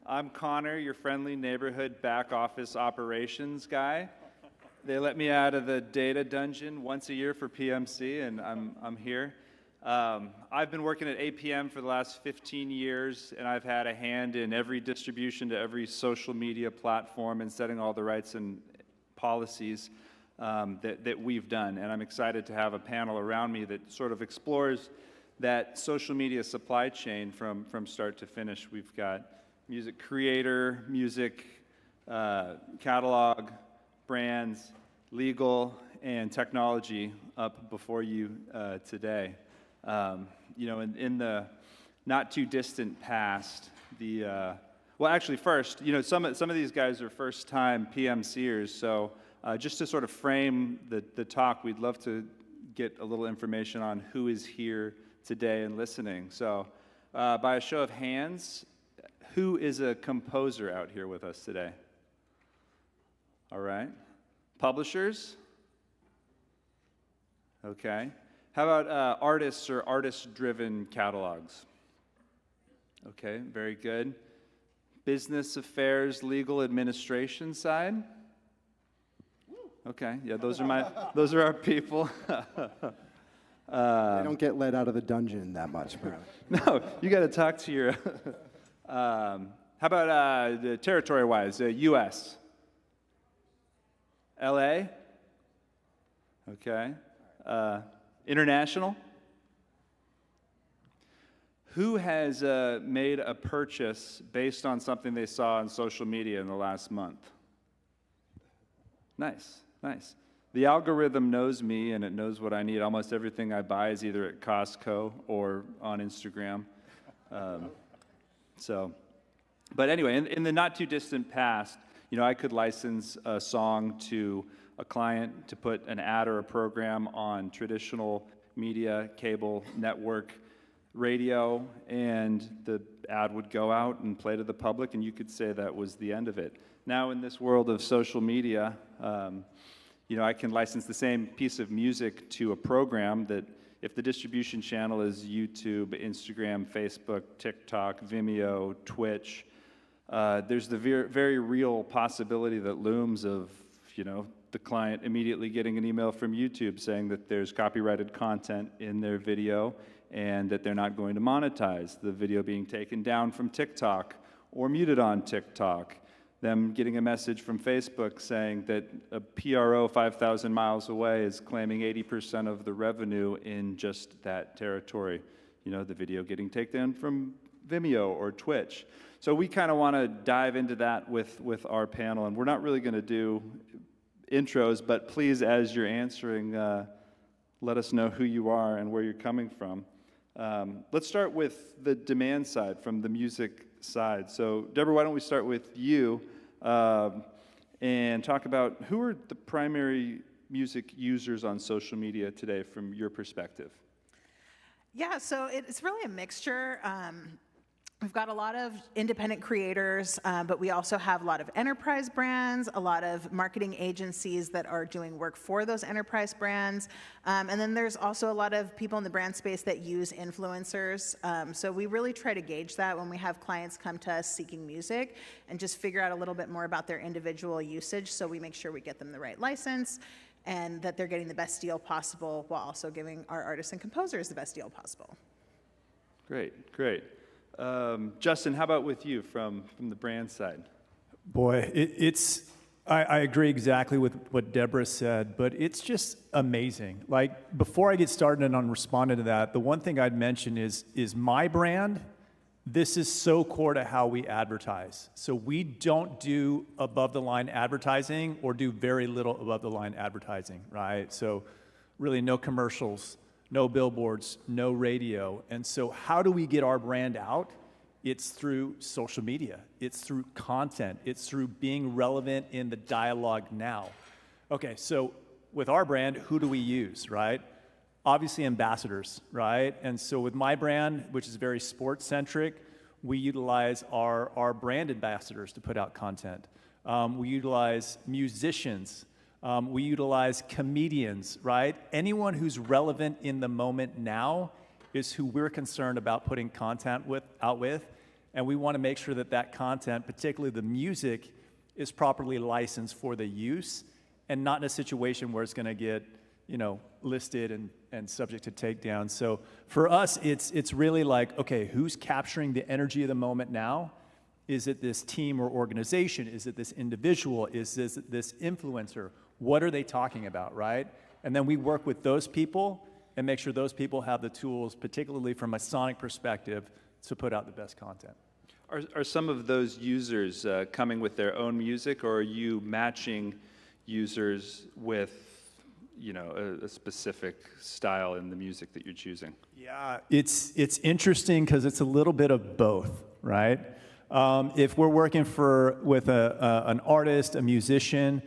I'm Connor, your friendly neighborhood back office operations guy. They let me out of the data dungeon once a year for PMC, and I'm here. I've been working at APM for the last 15 years, and I've had a hand in every distribution to every social media platform and setting all the rights and policies that we've done. And I'm excited to have a panel around me that sort of explores that social media supply chain from start to finish. We've got music creator, music catalog, brands, legal, and technology up before you today. You know, in the not too distant past, well, actually, first, you know, some of these guys are first-time PMCers, so just to sort of frame the talk, we'd love to get a little information on who is here today and listening. So, by a show of hands, who is a composer out here with us today? All right. Publishers? Okay. How about artists or artist-driven catalogs? Okay, very good. Business affairs, legal administration side? Okay, yeah, those are our people. They don't get let out of the dungeon that much, apparently. No, you got to talk to your. How about the territory-wise? U.S. L.A. Okay. International. Who has made a purchase based on something they saw on social media in the last month? Nice, nice. The algorithm knows me, and it knows what I need. Almost everything I buy is either at Costco or on Instagram. But anyway, in the not-too-distant past, you know, I could license a song to a client to put an ad or a program on traditional media, cable, network, radio, and the ad would go out and play to the public, and you could say that was the end of it. Now, in this world of social media, you know, I can license the same piece of music to a program that, if the distribution channel is YouTube, Instagram, Facebook, TikTok, Vimeo, Twitch, there's the very real possibility that looms of, you know, the client immediately getting an email from YouTube saying that there's copyrighted content in their video and that they're not going to monetize the video being taken down from TikTok or muted on TikTok. Them getting a message from Facebook saying that a PRO 5,000 miles away is claiming 80% of the revenue in just that territory. You know, the video getting taken down from Vimeo or Twitch. So we kind of want to dive into that with our panel, and we're not really going to do intros, but please, as you're answering, let us know who you are and where you're coming from. Let's start with the demand side, from the music side. So, Deborah, why don't we start with you and talk about who are the primary music users on social media today from your perspective? Yeah, so it's really a mixture. We've got a lot of independent creators, but we also have a lot of enterprise brands, a lot of marketing agencies that are doing work for those enterprise brands. And then there's also a lot of people in the brand space that use influencers. So we really try to gauge that when we have clients come to us seeking music and just figure out a little bit more about their individual usage, so we make sure we get them the right license and that they're getting the best deal possible while also giving our artists and composers the best deal possible. Great, great. Justin, how about with you from the brand side? Boy, I agree exactly with what Deborah said, but it's just amazing. Like, before I get started on responding to that, the one thing I'd mention is my brand. This is so core to how we advertise. So we don't do above-the-line advertising or do very little above-the-line advertising, right? So really no commercials, no billboards, no radio. And so how do we get our brand out? It's through social media. It's through content. It's through being relevant in the dialogue now. Okay, so with our brand, who do we use, right? Obviously ambassadors, right? And so with my brand, which is very sports-centric, we utilize our brand ambassadors to put out content. We utilize musicians. We utilize comedians, right? Anyone who's relevant in the moment now is who we're concerned about putting content out with. And we want to make sure that that content, particularly the music, is properly licensed for the use and not in a situation where it's going to get, listed and subject to takedown. So for us, it's really like, okay, who's capturing the energy of the moment now? Is it this team or organization? Is it this individual? Is this influencer? What are they talking about, right? And then we work with those people and make sure those people have the tools, particularly from a sonic perspective, to put out the best content. Are some of those users coming with their own music, or are you matching users with, a specific style in the music that you're choosing? Yeah, it's interesting because it's a little bit of both, right? If we're working with an artist, a musician,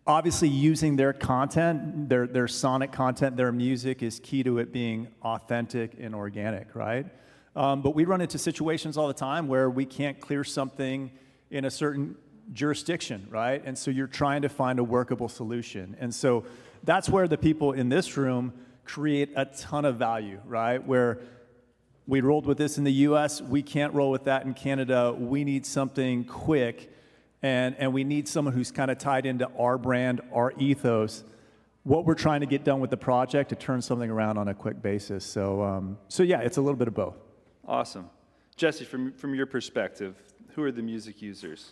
obviously using their content, their sonic content, their music is key to it being authentic and organic, right? But we run into situations all the time where we can't clear something in a certain jurisdiction, right? And so you're trying to find a workable solution. And so that's where the people in this room create a ton of value, right? Where we rolled with this in the US, we can't roll with that in Canada. We need something quick, and we need someone who's kind of tied into our brand, our ethos, what we're trying to get done with the project to turn something around on a quick basis. So yeah, it's a little bit of both. Awesome. Jesse, from your perspective, who are the music users?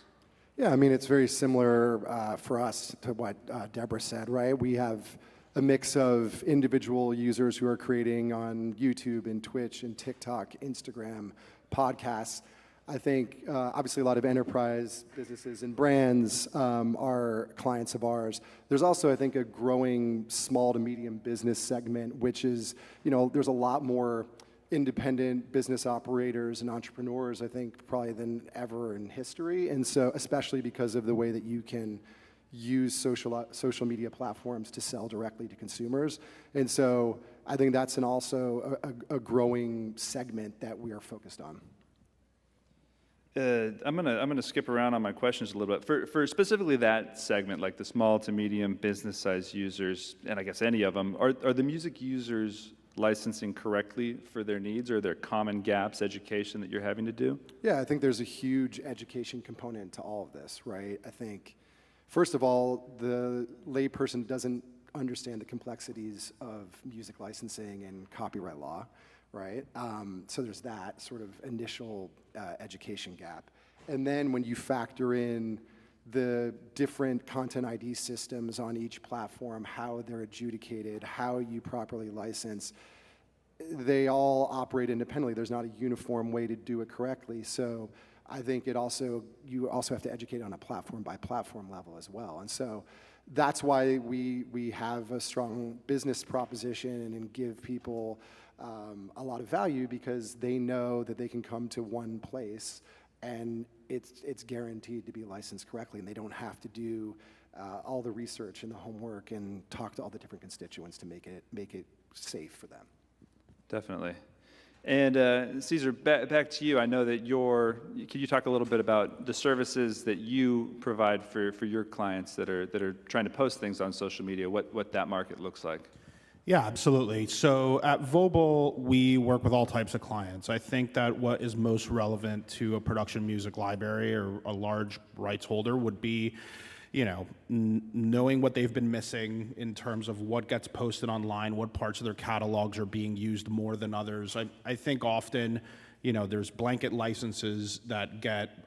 Yeah, I mean, it's very similar for us to what Deborah said, right? We have a mix of individual users who are creating on YouTube and Twitch and TikTok, Instagram, podcasts. I think obviously a lot of enterprise businesses and brands are clients of ours. There's also, I think, a growing small to medium business segment, which is, there's a lot more independent business operators and entrepreneurs, I think, probably than ever in history. And so, especially because of the way that you can use social media platforms to sell directly to consumers. And so I think that's also a growing segment that we are focused on. I'm gonna skip around on my questions a little bit. For specifically that segment, like the small to medium business size users, and I guess any of them, are the music users licensing correctly for their needs, or are there common gaps, education that you're having to do? Yeah, I think there's a huge education component to all of this, right? I think, first of all, the layperson doesn't understand the complexities of music licensing and copyright law, right? So there's that sort of initial education gap. And then when you factor in the different content ID systems on each platform, how they're adjudicated, how you properly license, they all operate independently. There's not a uniform way to do it correctly. So I think you also have to educate on a platform by platform level as well. And so that's why we have a strong business proposition and give people a lot of value, because they know that they can come to one place and it's guaranteed to be licensed correctly, and they don't have to do all the research and the homework and talk to all the different constituents to make it safe for them. Definitely. And Caesar, back to you. I know that can you talk a little bit about the services that you provide for your clients that are trying to post things on social media, what that market looks like? Yeah, absolutely. So at Vobal, we work with all types of clients. I think that what is most relevant to a production music library or a large rights holder would be, knowing what they've been missing in terms of what gets posted online, what parts of their catalogs are being used more than others. I think often, there's blanket licenses that get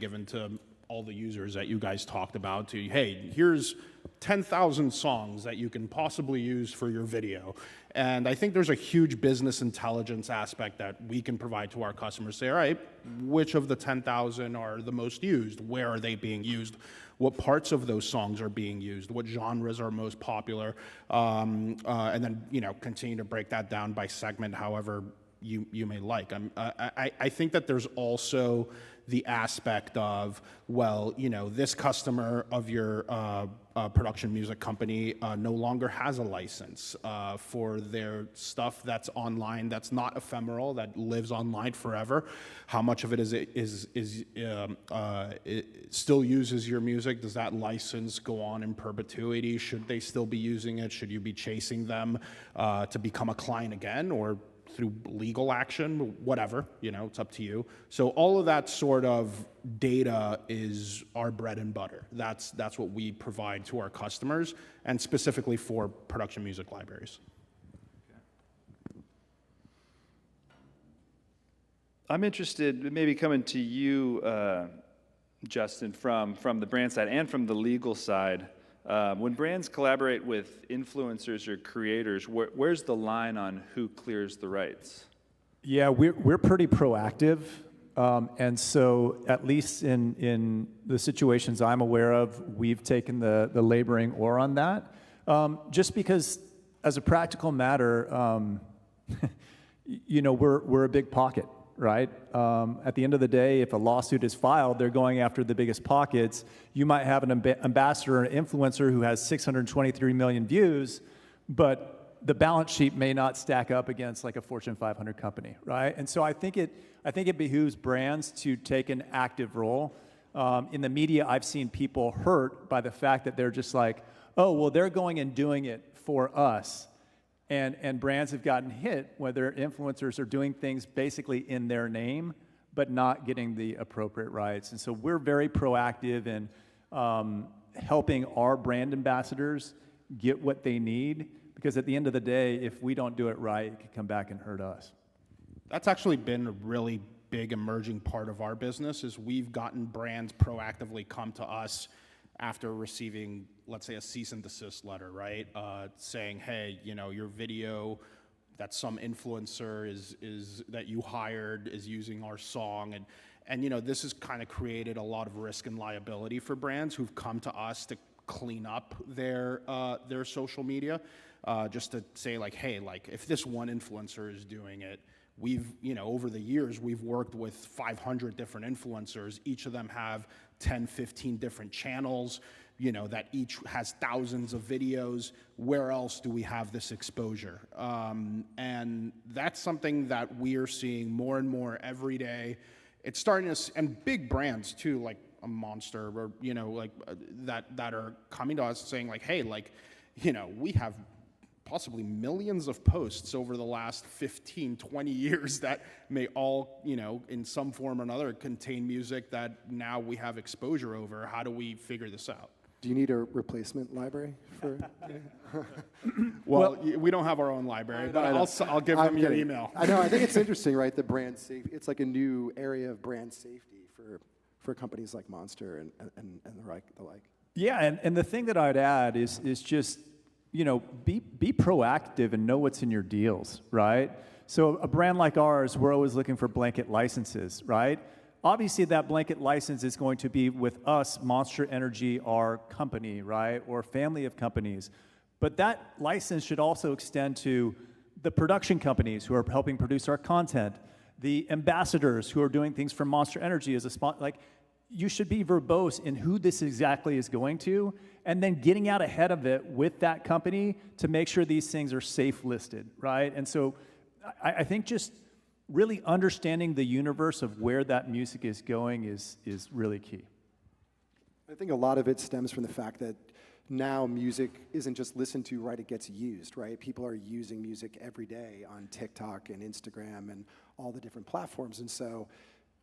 given to all the users that you guys talked about to, hey, here's 10,000 songs that you can possibly use for your video. And I think there's a huge business intelligence aspect that we can provide to our customers. Say, all right, which of the 10,000 are the most used? Where are they being used? What parts of those songs are being used? What genres are most popular? And then, continue to break that down by segment, however you may like. I think that there's also the aspect of, this customer of your production music company no longer has a license for their stuff that's online, that's not ephemeral, that lives online forever. How much of it it still uses your music? Does that license go on in perpetuity? Should they still be using it? Should you be chasing them to become a client again, or through legal action, whatever, it's up to you. So all of that sort of data is our bread and butter. That's what we provide to our customers, and specifically for production music libraries. I'm interested, maybe coming to you, Justin, from the brand side and from the legal side. When brands collaborate with influencers or creators, where's the line on who clears the rights? Yeah, we're pretty proactive, and so at least in the situations I'm aware of, we've taken the laboring oar on that. Just because, as a practical matter, we're a big pocket. Right? At the end of the day, if a lawsuit is filed, they're going after the biggest pockets. You might have an ambassador or an influencer who has 623 million views, but the balance sheet may not stack up against like a Fortune 500 company, right? And so I think it behooves brands to take an active role. In the media, I've seen people hurt by the fact that they're just like, oh, well, they're going and doing it for us. And brands have gotten hit where their influencers are doing things basically in their name, but not getting the appropriate rights. And so we're very proactive in helping our brand ambassadors get what they need, because at the end of the day, if we don't do it right, it could come back and hurt us. That's actually been a really big emerging part of our business, is we've gotten brands proactively come to us after receiving, let's say, a cease and desist letter, right? Saying, hey, your video that some influencer is that you hired is using our song, and this has kind of created a lot of risk and liability for brands who've come to us to clean up their social media, just to say like, hey, like if this one influencer is doing it, we've, over the years, we've worked with 500 different influencers. Each of them have 10, 15 different channels, that each has thousands of videos. Where else do we have this exposure? And that's something that we're seeing more and more every day. It's starting to, and big brands too, like a Monster, or, that are coming to us saying like, hey, like, we have possibly millions of posts over the last 15, 20 years that may all, in some form or another contain music that now we have exposure over. How do we figure this out? Do you need a replacement library for? Well, we don't have our own library, but I'll give them your email. I know. I think it's interesting, right? The brand safety. It's like a new area of brand safety for companies like Monster and the like. Yeah, and the thing that I'd add is just, be proactive and know what's in your deals, right? So a brand like ours, we're always looking for blanket licenses, right? Obviously, that blanket license is going to be with us, Monster Energy, our company, right, or family of companies. But that license should also extend to the production companies who are helping produce our content, the ambassadors who are doing things for Monster Energy as a spot. Like, you should be verbose in who this exactly is going to, and then getting out ahead of it with that company to make sure these things are safe listed, right? And so I think just really understanding the universe of where that music is going is really key. I think a lot of it stems from the fact that now music isn't just listened to, right? It gets used, right? People are using music every day on TikTok and Instagram and all the different platforms. And so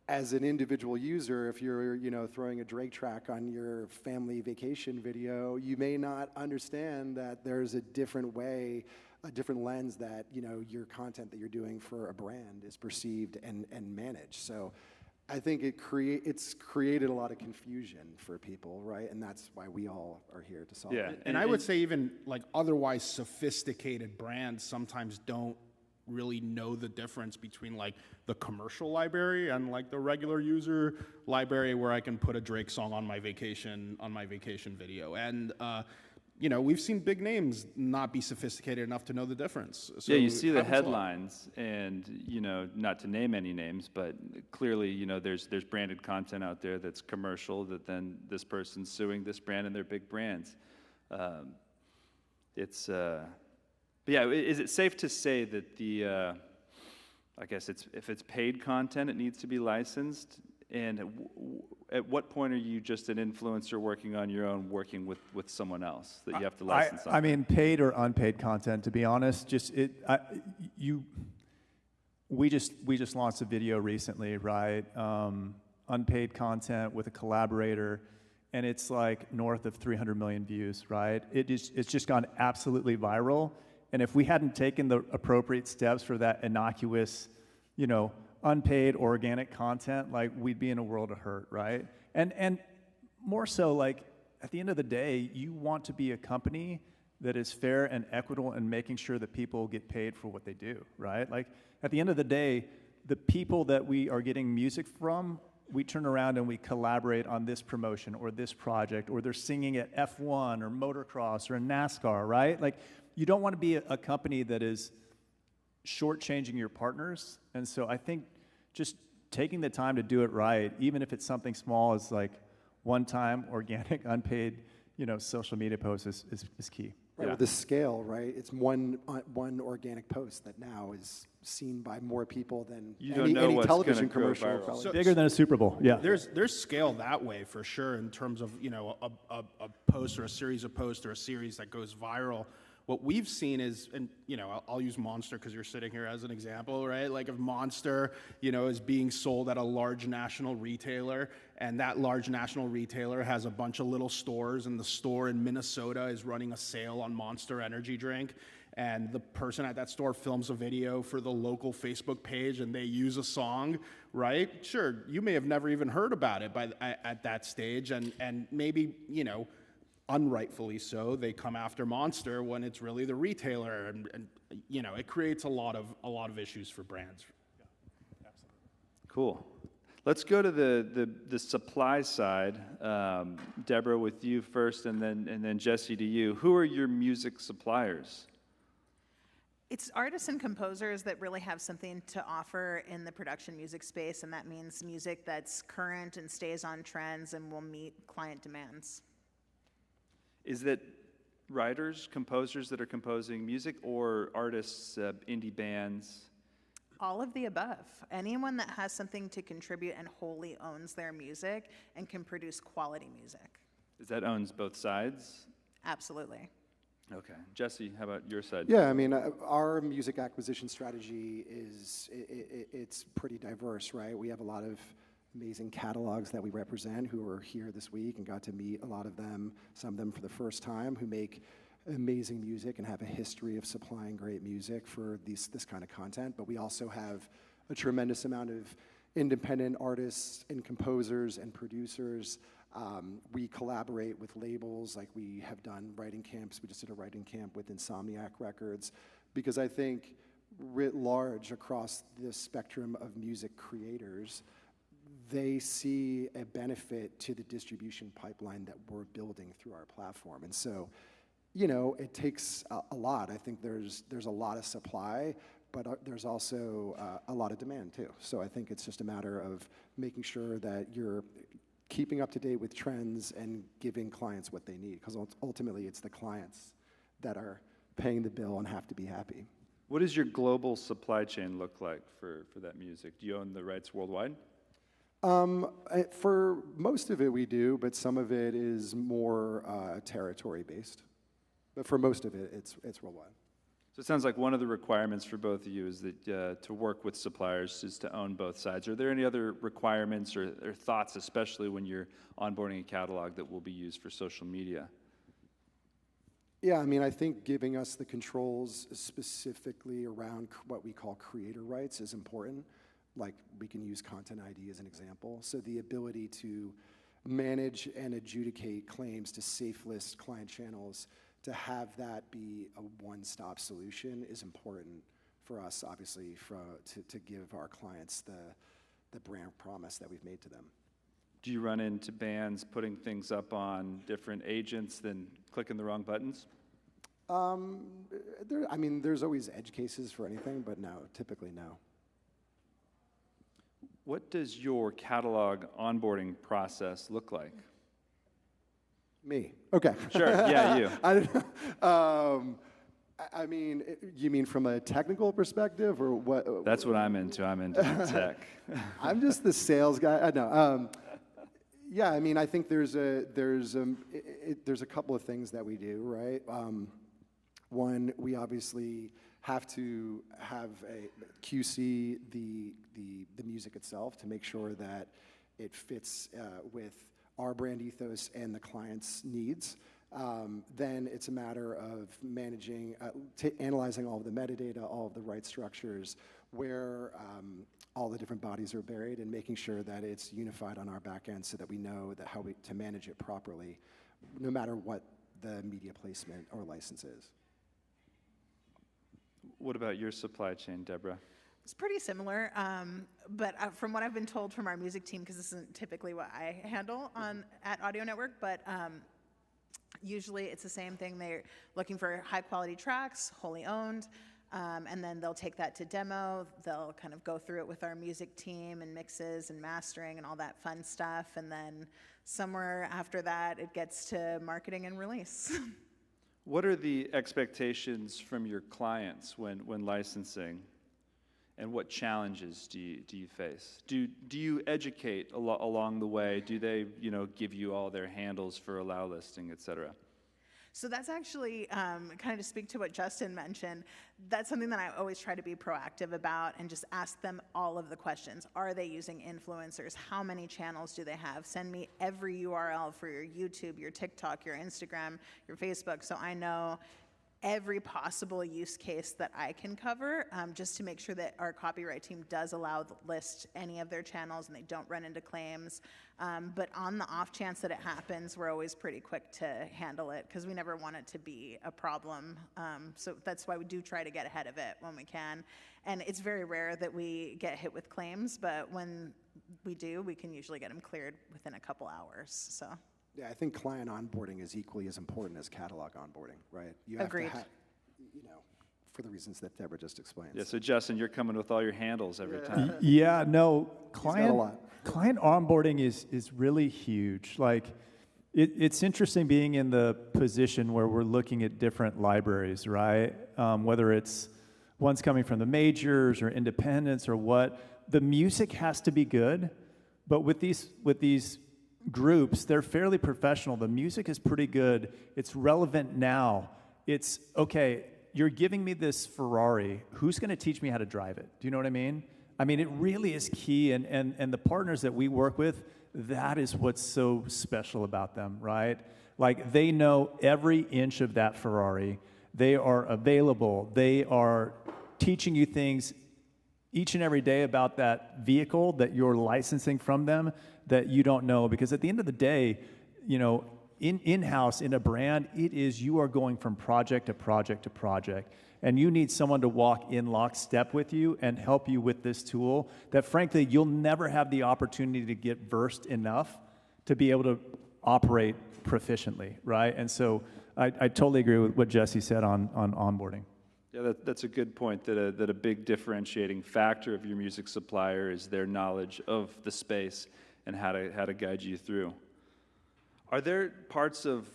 as an individual user, if you're, throwing a Drake track on your family vacation video, you may not understand that there's a different way, a different lens that, your content that you're doing for a brand is perceived and managed. So I think it's created a lot of confusion for people, right? And that's why we all are here to solve it. And I would say even like otherwise sophisticated brands sometimes don't really know the difference between like the commercial library and like the regular user library where I can put a Drake song on my vacation video. And we've seen big names not be sophisticated enough to know the difference. So yeah, you see the headlines, and not to name any names, but clearly, there's branded content out there that's commercial that then this person's suing this brand and their big brands. But yeah, is it safe to say that I guess if it's paid content, it needs to be licensed? And at what point are you just an influencer working on your own, working with someone else that you have to license? I mean, paid or unpaid content, to be honest, we just launched a video recently, right? Unpaid content with a collaborator, and it's like north of 300 million views, right? It's just gone absolutely viral. And if we hadn't taken the appropriate steps for that innocuous, unpaid organic content, like we'd be in a world of hurt, right? And more so, like at the end of the day, you want to be a company that is fair and equitable in making sure that people get paid for what they do, right? Like at the end of the day, the people that we are getting music from, we turn around and we collaborate on this promotion or this project, or they're singing at F1 or motocross or in NASCAR, right? Like you don't want to be a company that is shortchanging your partners. And so I think just taking the time to do it right, even if it's something small as like one-time organic unpaid, social media post is key. Right, Yeah. with the scale, right? It's one organic post that now is seen by more people than You don't any, know any what's television gonna go commercial. viral. Probably. So- Bigger than a Super Bowl, yeah. There's scale that way for sure in terms of a post or a series of posts or a series that goes viral. What we've seen is, and I'll use Monster because you're sitting here as an example, right? Like if Monster, is being sold at a large national retailer, and that large national retailer has a bunch of little stores, and the store in Minnesota is running a sale on Monster Energy drink, and the person at that store films a video for the local Facebook page, and they use a song, right? Sure, you may have never even heard about it at that stage, and maybe unrightfully so, they come after Monster when it's really the retailer, and it creates a lot of issues for brands. Cool. Let's go to the supply side. Deborah, with you first, and then Jesse, to you. Who are your music suppliers? It's artists and composers that really have something to offer in the production music space, and that means music that's current and stays on trends and will meet client demands. Is that writers, composers that are composing music, or artists, indie bands? All of the above. Anyone that has something to contribute and wholly owns their music and can produce quality music. Is that owns both sides? Absolutely. Okay. Jesse, how about your side? Yeah, I mean, our music acquisition strategy it's pretty diverse, right? We have a lot of amazing catalogs that we represent who are here this week and got to meet a lot of them, some of them for the first time, who make amazing music and have a history of supplying great music for this kind of content. But we also have a tremendous amount of independent artists and composers and producers. We collaborate with labels, like we have done writing camps. We just did a writing camp with Insomniac Records, because I think writ large across the spectrum of music creators, they see a benefit to the distribution pipeline that we're building through our platform. And so, it takes a lot. I think there's a lot of supply, but there's also a lot of demand too. So I think it's just a matter of making sure that you're keeping up to date with trends and giving clients what they need, because ultimately it's the clients that are paying the bill and have to be happy. What does your global supply chain look like for that music? Do you own the rights worldwide? For most of it we do, but some of it is more territory-based. But for most of it, it's worldwide. So it sounds like one of the requirements for both of you is that to work with suppliers is to own both sides. Are there any other requirements or thoughts, especially when you're onboarding a catalog that will be used for social media? Yeah, I mean, I think giving us the controls specifically around what we call creator rights is important. Like, we can use Content ID as an example. So the ability to manage and adjudicate claims to safe list client channels, to have that be a one-stop solution is important for us, obviously, to give our clients the brand promise that we've made to them. Do you run into bands putting things up on different agents than clicking the wrong buttons? There's always edge cases for anything, but no, typically no. What does your catalog onboarding process look like? Me. Okay. Sure, yeah, you. I mean, you mean from a technical perspective, or what? That's what I'm into. I'm into tech. I'm just the sales guy. I know. Yeah, I mean, I think there's a couple of things that we do, right? One, we obviously have to have a QC the music itself to make sure that it fits with our brand ethos and the client's needs. Then it's a matter of managing, analyzing all of the metadata, all of the right structures, where all the different bodies are buried, and making sure that it's unified on our back end so that we know that to manage it properly, no matter what the media placement or license is. What about your supply chain, Deborah? It's pretty similar, but from what I've been told from our music team, because this isn't typically what I handle at Audio Network, but usually it's the same thing. They're looking for high quality tracks, wholly owned, and then they'll take that to demo. They'll kind of go through it with our music team and mixes and mastering and all that fun stuff. And then somewhere after that, it gets to marketing and release. What are the expectations from your clients when licensing? And what challenges do you face? Do you educate along the way? Do they give you all their handles for allow listing, et cetera? So that's actually, kind of to speak to what Justin mentioned, that's something that I always try to be proactive about and just ask them all of the questions. Are they using influencers? How many channels do they have? Send me every URL for your YouTube, your TikTok, your Instagram, your Facebook, so I know every possible use case that I can cover, just to make sure that our copyright team does allow list any of their channels and they don't run into claims. But on the off chance that it happens, we're always pretty quick to handle it because we never want it to be a problem. So that's why we do try to get ahead of it when we can. And it's very rare that we get hit with claims, but when we do, we can usually get them cleared within a couple hours. So. Yeah, I think client onboarding is equally as important as catalog onboarding, right? You Agreed. To for the reasons that Deborah just explained. Yeah, so Justin, you're coming with all your handles every time. Yeah, no, got a lot. client onboarding is really huge. Like, it's interesting being in the position where we're looking at different libraries, right? Whether it's ones coming from the majors or independents or what, the music has to be good, but with these groups, they're fairly professional. The music is pretty good. It's relevant now. It's, okay, you're giving me this Ferrari. Who's going to teach me how to drive it? Do you know what I mean? I mean, it really is key. And the partners that we work with, that is what's so special about them, right? Like, they know every inch of that Ferrari. They are available. They are teaching you things each and every day about that vehicle that you're licensing from them that you don't know. Because at the end of the day, in-house, in a brand, it is you are going from project to project to project. And you need someone to walk in lockstep with you and help you with this tool that, frankly, you'll never have the opportunity to get versed enough to be able to operate proficiently, right? And so I totally agree with what Jesse said on onboarding. Yeah, that's a good point, that a big differentiating factor of your music supplier is their knowledge of the space and how to guide you through. Are there parts of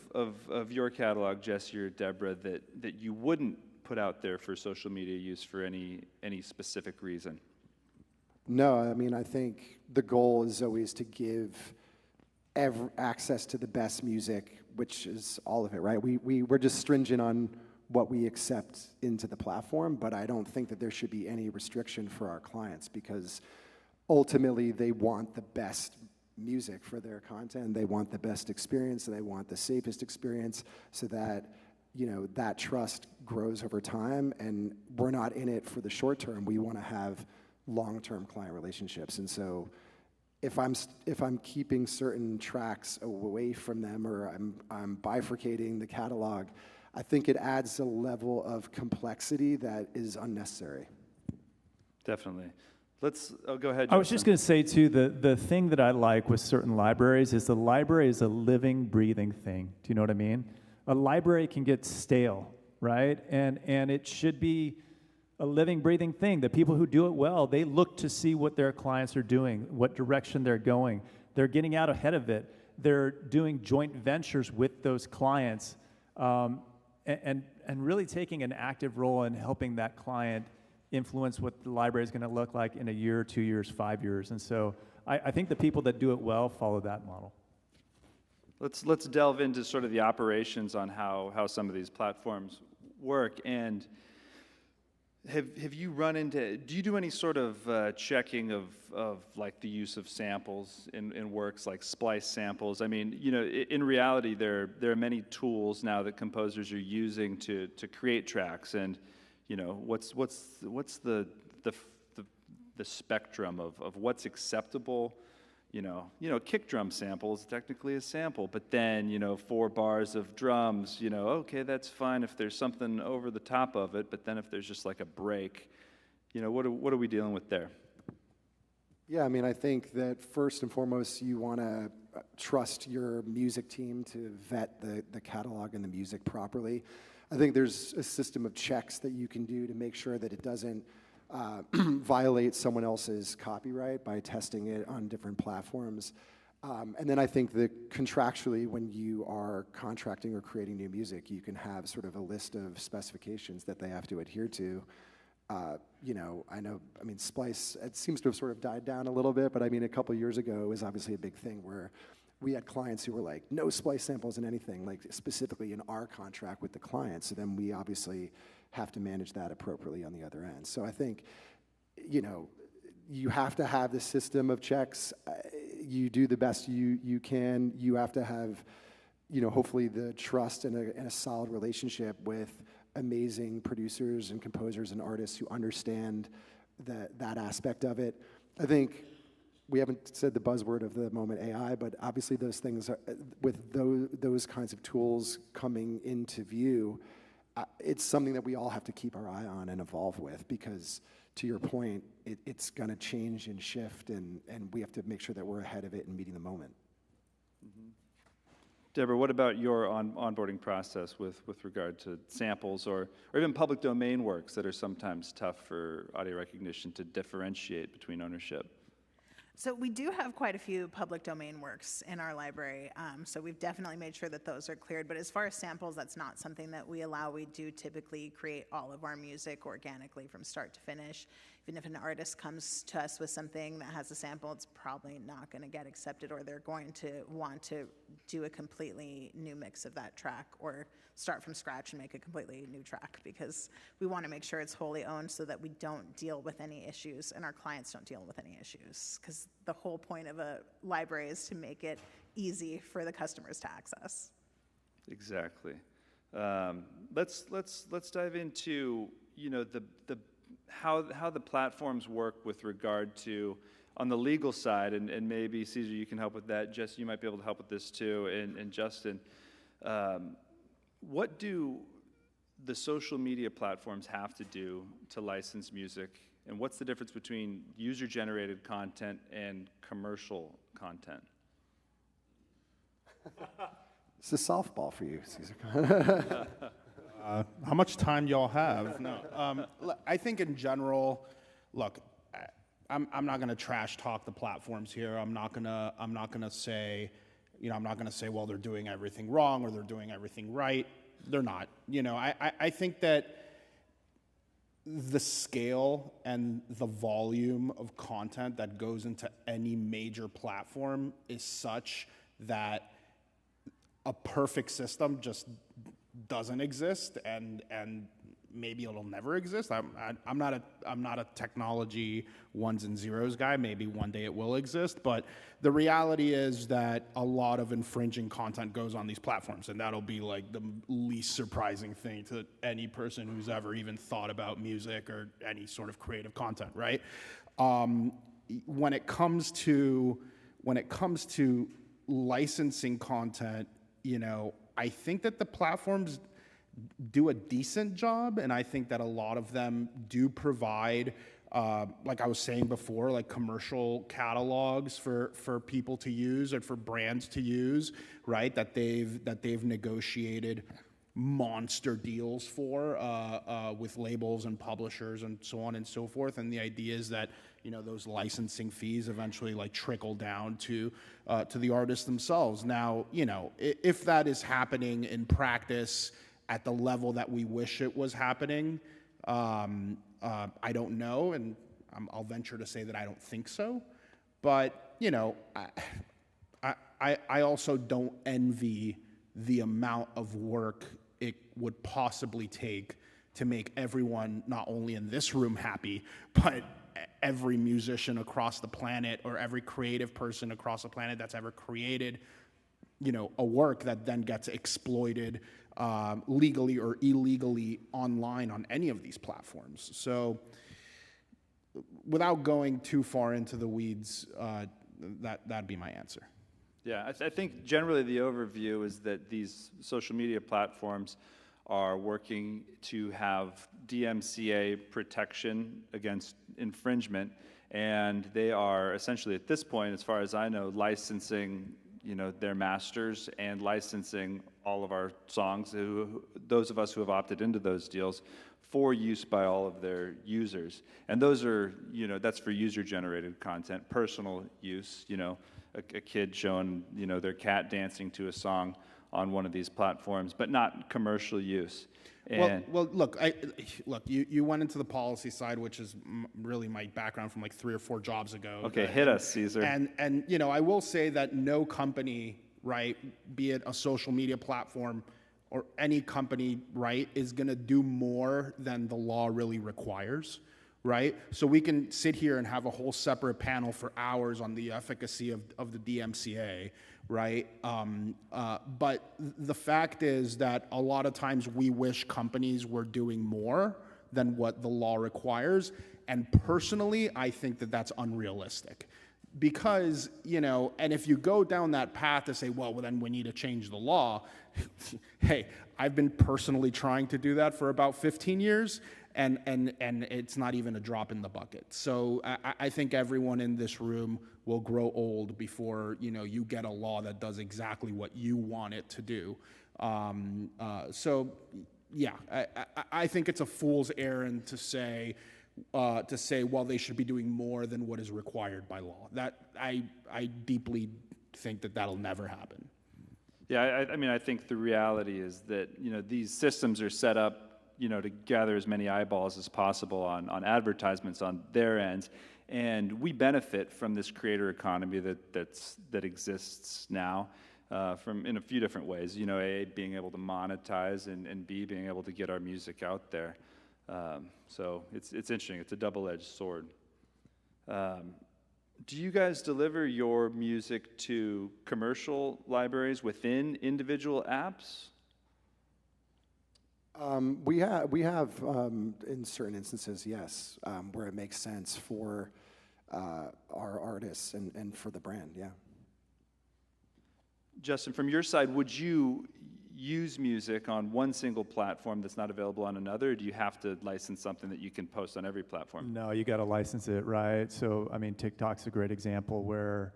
your catalog, Jesse or Deborah, that you wouldn't put out there for social media use for any specific reason? No, I mean, I think the goal is always to give access to the best music, which is all of it, right? We're just stringent on what we accept into the platform, but I don't think that there should be any restriction for our clients, because ultimately they want the best music for their content. They want the best experience, and they want the safest experience, so that that trust grows over time. And we're not in it for the short term. We want to have long-term client relationships. And so if I'm keeping certain tracks away from them, or I'm bifurcating the catalog, I think it adds a level of complexity that is unnecessary. Definitely. Go ahead, I was just Justin. going to say, too, the thing that I like with certain libraries is the library is a living, breathing thing. Do you know what I mean? A library can get stale, right? And it should be a living, breathing thing. The people who do it well, they look to see what their clients are doing, what direction they're going. They're getting out ahead of it. They're doing joint ventures with those clients, and really taking an active role in helping that client influence what the library is going to look like in a year, 2 years, 5 years. And so I think the people that do it well follow that model. Let's delve into sort of the operations on how some of these platforms work. And Have you run into, do you do any sort of checking of like the use of samples in works, like splice samples? I mean, you know, in reality, there are many tools now that composers are using to create tracks, and you know, what's the spectrum of what's acceptable? You know, kick drum sample is technically a sample, but then, you know, 4 bars of drums, you know, okay, that's fine if there's something over the top of it, but then if there's just like a break, you know, what are we dealing with there? Yeah, I mean, I think that first and foremost, you want to trust your music team to vet the catalog and the music properly. I think there's a system of checks that you can do to make sure that it doesn't violate someone else's copyright by testing it on different platforms. And then I think that contractually, when you are contracting or creating new music, you can have sort of a list of specifications that they have to adhere to. You know, I mean, Splice, it seems to have sort of died down a little bit, but I mean, a couple of years ago, it was obviously a big thing where we had clients who were like, no Splice samples in anything, like specifically in our contract with the client. So then we obviously have to manage that appropriately on the other end. So I think, you know, you have to have the system of checks. You do the best you can. You have to have, you know, hopefully the trust and a solid relationship with amazing producers and composers and artists who understand that aspect of it. I think we haven't said the buzzword of the moment, AI, but obviously those things, with those kinds of tools coming into view, it's something that we all have to keep our eye on and evolve with, because to your point, it's going to change and shift, and we have to make sure that we're ahead of it and meeting the moment. Mm-hmm. Deborah, what about your onboarding process with regard to samples or even public domain works that are sometimes tough for audio recognition to differentiate between ownership? So we do have quite a few public domain works in our library, so we've definitely made sure that those are cleared. But as far as samples, that's not something that we allow. We do typically create all of our music organically from start to finish. Even if an artist comes to us with something that has a sample, it's probably not going to get accepted, or they're going to want to do a completely new mix of that track or start from scratch and make a completely new track, because we want to make sure it's wholly owned so that we don't deal with any issues and our clients don't deal with any issues, because the whole point of a library is to make it easy for the customers to access. Exactly. Let's dive into, you know, how the platforms work with regard to on the legal side, and maybe Caesar, you can help with that. Jess, you might be able to help with this too, and Justin. What do the social media platforms have to do to license music, and what's the difference between user-generated content and commercial content? It's a softball for you, Caesar. How much time y'all have? No, I think in general, look, I'm not going to trash talk the platforms here. I'm not going to say, you know, I'm not going to say, well, they're doing everything wrong or they're doing everything right. They're not. You know, I think that the scale and the volume of content that goes into any major platform is such that a perfect system just doesn't exist, and maybe it'll never exist. I'm not a technology ones and zeros guy. Maybe one day it will exist, but the reality is that a lot of infringing content goes on these platforms, and that'll be like the least surprising thing to any person who's ever even thought about music or any sort of creative content, right? When it comes to licensing content, you know, I think that the platforms do a decent job, and I think that a lot of them do provide, like I was saying before, like commercial catalogs for people to use and for brands to use, right? That they've negotiated monster deals for with labels and publishers and so on and so forth. And the idea is that, you know, those licensing fees eventually like trickle down to the artists themselves. Now, you know, if that is happening in practice at the level that we wish it was happening, I don't know, and I'll venture to say that I don't think so. But, you know, I also don't envy the amount of work it would possibly take to make everyone not only in this room happy, but every musician across the planet or every creative person across the planet that's ever created, a work that then gets exploited legally or illegally online on any of these platforms. So without going too far into the weeds, that'd be my answer. Yeah, I think generally the overview is that these social media platforms are working to have DMCA protection against infringement, and they are essentially at this point, as far as I know, licensing their masters and licensing all of our songs, those of us who have opted into those deals, for use by all of their users. And those are, that's for user-generated content, personal use, a kid showing, their cat dancing to a song on one of these platforms, but not commercial use. And well, look, you went into the policy side, which is really my background from like 3 or 4 jobs ago. Okay, hit us, Caesar. And I will say that no company, right, be it a social media platform or any company, right, is going to do more than the law really requires, right? So we can sit here and have a whole separate panel for hours on the efficacy of the DMCA, right? But the fact is that a lot of times we wish companies were doing more than what the law requires. And personally, I think that that's unrealistic. Because, and if you go down that path to say, well, then we need to change the law, hey, I've been personally trying to do that for about 15 years, and it's not even a drop in the bucket. So I think everyone in this room will grow old before, you get a law that does exactly what you want it to do. So, yeah, I think it's a fool's errand to say, well, they should be doing more than what is required by law. That I deeply think that that'll never happen. Yeah, I mean, I think the reality is that, these systems are set up, to gather as many eyeballs as possible on advertisements on their ends. And we benefit from this creator economy that exists now in a few different ways. A, being able to monetize, and B, being able to get our music out there. So it's interesting. It's a double-edged sword. Do you guys deliver your music to commercial libraries within individual apps? We have in certain instances, yes, where it makes sense for our artists and for the brand, yeah. Justin, from your side, would you use music on one single platform that's not available on another, or do you have to license something that you can post on every platform? No, you got to license it, right? So, I mean, TikTok's a great example where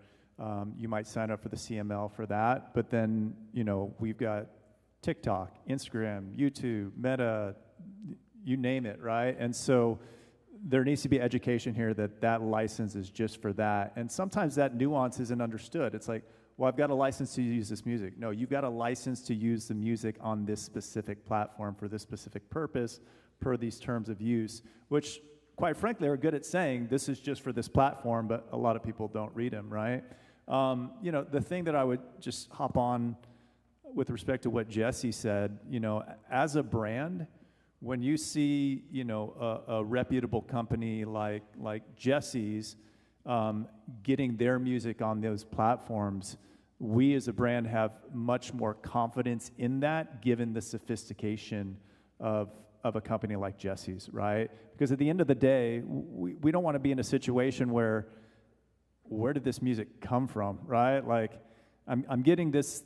you might sign up for the CML for that, but then, we've got TikTok, Instagram, YouTube, Meta, you name it, right? And so there needs to be education here that license is just for that. And sometimes that nuance isn't understood. It's like, well, I've got a license to use this music. No, you've got a license to use the music on this specific platform for this specific purpose per these terms of use, which, quite frankly, are good at saying this is just for this platform, but a lot of people don't read them, right? The thing that I would just hop on with respect to what Jesse said, as a brand, when you see, a reputable company like Jesse's getting their music on those platforms, we as a brand have much more confidence in that, given the sophistication of a company like Jesse's, right? Because at the end of the day, we don't want to be in a situation where did this music come from, right? Like, I'm getting this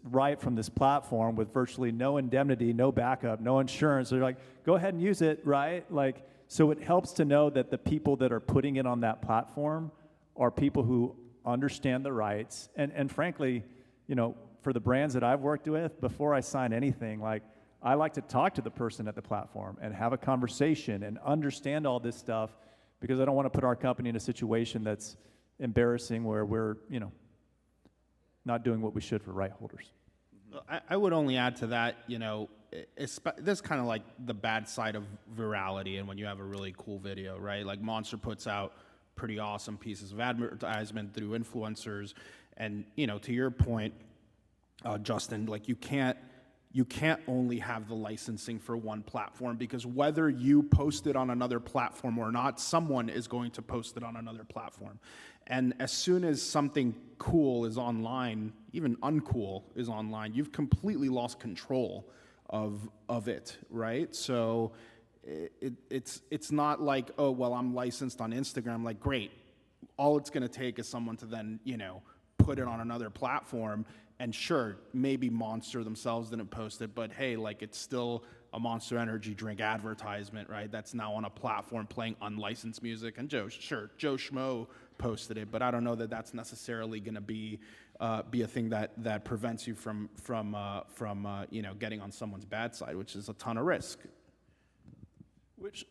right from this platform with virtually no indemnity, no backup, no insurance. They're like, go ahead and use it, right? Like, so it helps to know that the people that are putting it on that platform are people who understand the rights. And frankly, for the brands that I've worked with, before I sign anything, like, I like to talk to the person at the platform and have a conversation and understand all this stuff, because I don't want to put our company in a situation that's embarrassing where we're, not doing what we should for right holders. I would only add to that, this is kind of like the bad side of virality, and when you have a really cool video, right? Like Monster puts out pretty awesome pieces of advertisement through influencers, and to your point, Justin, like you can't you can't only have the licensing for one platform, because whether you post it on another platform or not, someone is going to post it on another platform. And as soon as something cool is online, even uncool is online, you've completely lost control of it, right? So it's not like, oh, well, I'm licensed on Instagram. Like, great. All it's going to take is someone to then, put it on another platform. And sure, maybe Monster themselves didn't post it, but hey, like, it's still a Monster Energy drink advertisement, right? That's now on a platform playing unlicensed music. And Joe Schmo posted it, but I don't know that that's necessarily going to be a thing that prevents you from getting on someone's bad side, which is a ton of risk.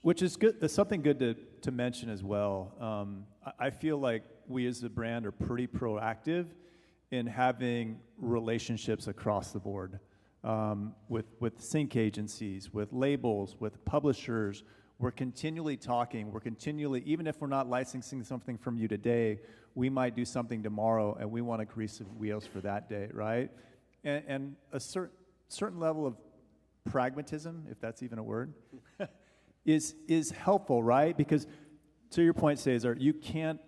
Which is good. That's something good to mention as well. I feel like we as a brand are pretty proactive in having relationships across the board with sync agencies, with labels, with publishers. We're continually talking. We're continually, even if we're not licensing something from you today, we might do something tomorrow, and we want to grease the wheels for that day, right? And a certain level of pragmatism, if that's even a word, is helpful, right? Because to your point, Cesar, you can't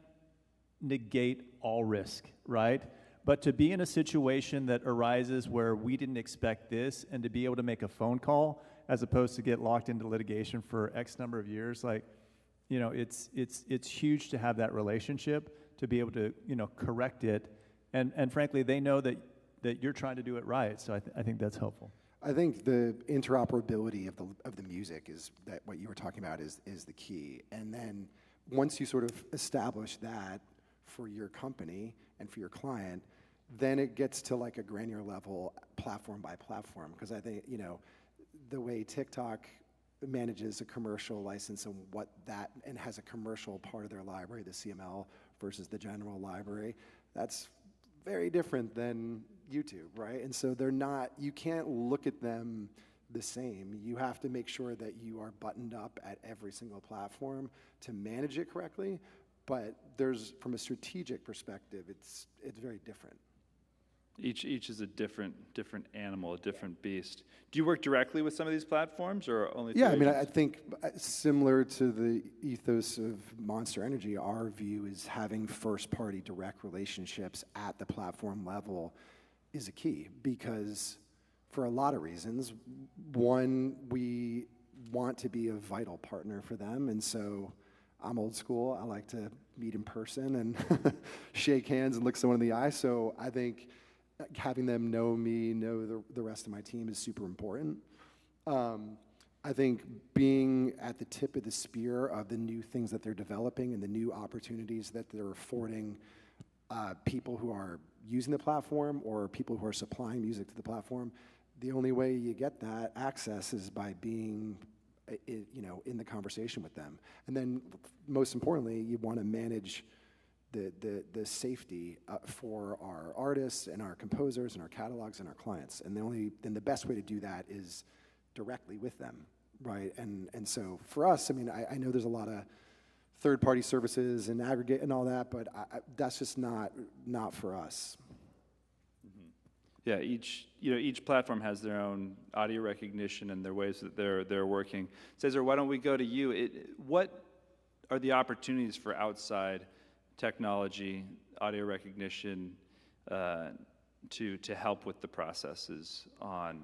negate all risk, right? But to be in a situation that arises where we didn't expect this, and to be able to make a phone call as opposed to get locked into litigation for X number of years, like, it's huge to have that relationship, to be able to, correct it. And frankly, they know that you're trying to do it right. So I think that's helpful. I think the interoperability of the music is that what you were talking about is the key. And then once you sort of establish that for your company and for your client, then it gets to like a granular level, platform by platform. Because I think, the way TikTok manages a commercial license and has a commercial part of their library, the CML, versus the general library, that's very different than YouTube, right? And so you can't look at them the same. You have to make sure that you are buttoned up at every single platform to manage it correctly. But from a strategic perspective, it's very different. Each is a different animal, a different beast. Do you work directly with some of these platforms, or only? Yeah, I think similar to the ethos of Monster Energy, our view is having first-party direct relationships at the platform level is a key, because for a lot of reasons. One, we want to be a vital partner for them, and so I'm old school. I like to meet in person and shake hands and look someone in the eye. So I think having them know me, know the rest of my team is super important. I think being at the tip of the spear of the new things that they're developing and the new opportunities that they're affording people who are using the platform or people who are supplying music to the platform, the only way you get that access is by being in the conversation with them. And then most importantly, you want to manage the safety for our artists and our composers and our catalogs and our clients. And the best way to do that is directly with them, right? And so for us, I know there's a lot of third-party services and aggregate and all that, but that's just not for us. Yeah, each platform has their own audio recognition and their ways that they're working. Cesar, why don't we go to you? What are the opportunities for outside technology, audio recognition, to help with the processes on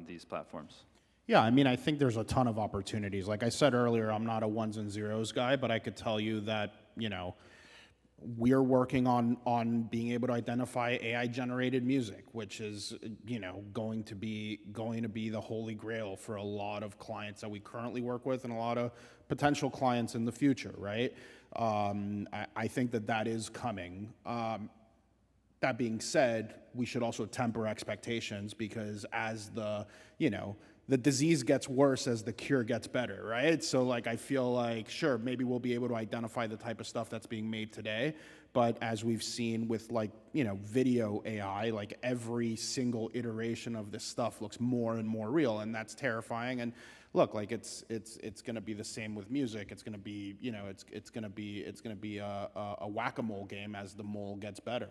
these platforms? Yeah, I think there's a ton of opportunities. Like I said earlier, I'm not a ones and zeros guy, but I could tell you that, we're working on being able to identify AI-generated music, which is, going to be the holy grail for a lot of clients that we currently work with and a lot of potential clients in the future, right? I think that is coming. That being said, we should also temper expectations, because as the disease gets worse as the cure gets better, right? So I feel like, sure, maybe we'll be able to identify the type of stuff that's being made today, but as we've seen with video AI, every single iteration of this stuff looks more and more real, and that's terrifying. And look, it's going to be the same with music. It's going to be, it's going to be a whack-a-mole game as the mole gets better.